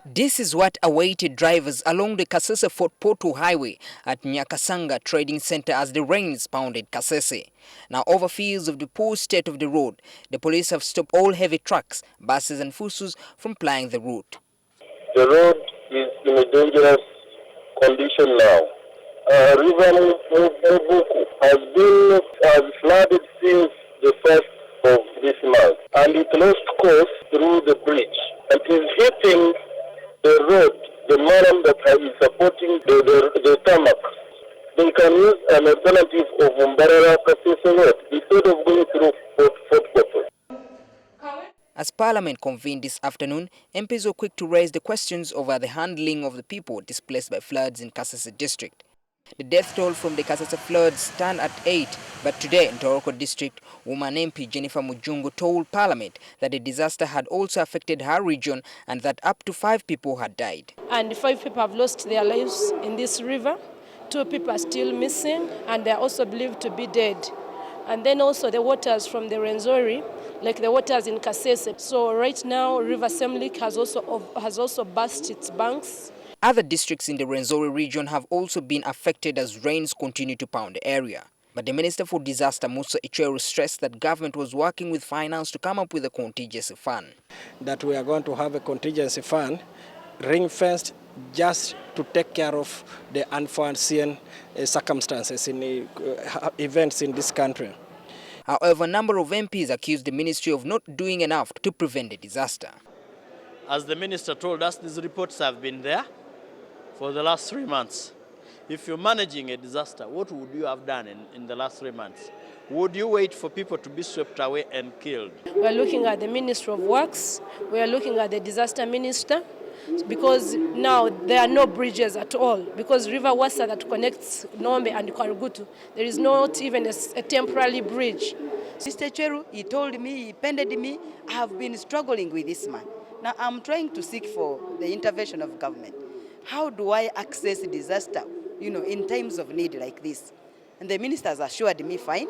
This is what awaited drivers along the Kasese Fort Portal highway at Nyakasanga Trading Center as the rains pounded Kasese. Now, over fears of the poor state of the road, the police have stopped all heavy trucks, buses and fusus from plying the route. The road is in a dangerous condition now. River Mubuku has flooded since the 1st of this month, and it lost course through the bridge. It is hitting the road, the maram that is supporting the tarmac. They can use an alternative of Umbarara-Kasese road instead of going through Fort Portal. As Parliament convened this afternoon, MPs were quick to raise the questions over the handling of the people displaced by floods in Kasese district. The death toll from the Kasese floods stand at 8, but today in Toroko district, woman MP Jennifer Mujungu told Parliament that the disaster had also affected her region and that up to 5 people had died. And 5 people have lost their lives in this river. 2 people are still missing and they are also believed to be dead. And then also the waters from the Rwenzori, like the waters in Kasese. So right now, River Semlik has also burst its banks. Other districts in the Rwenzori region have also been affected as rains continue to pound the area. But the Minister for Disaster, Ecweru, stressed that government was working with finance to come up with a contingency fund. That we are going to have a contingency fund ring-fenced just to take care of the unforeseen circumstances in events in this country. However, a number of MPs accused the ministry of not doing enough to prevent the disaster. As the minister told us, these reports have been there for the last 3 months. If you're managing a disaster, what would you have done in the last 3 months? Would you wait for people to be swept away and killed? We are looking at the Ministry of Works, we are looking at the Disaster Minister, because now there are no bridges at all, because River Wasa that connects Nombe and Karugutu, there is not even a temporary bridge. Mr. Ecweru, he told me, he pended me, I have been struggling with this man. Now I'm trying to seek for the intervention of government. How do I access disaster, in times of need like this? And the minister has assured me fine,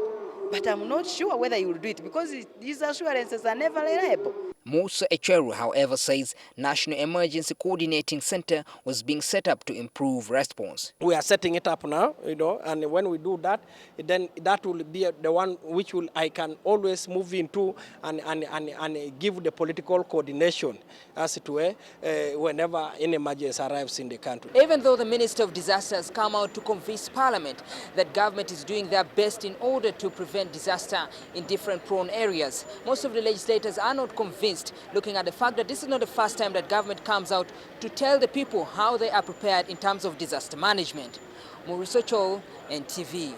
but I'm not sure whether he will do it because these assurances are never reliable. Ecweru, however, says National Emergency Coordinating Center was being set up to improve response. We are setting it up now, and when we do that, then that will be the one which I can always move into and give the political coordination as it were whenever an emergency arrives in the country. Even though the Minister of Disaster has come out to convince Parliament that government is doing their best in order to prevent disaster in different prone areas, most of the legislators are not convinced, looking at the fact that this is not the first time that government comes out to tell the people how they are prepared in terms of disaster management. Murisocho, NTV.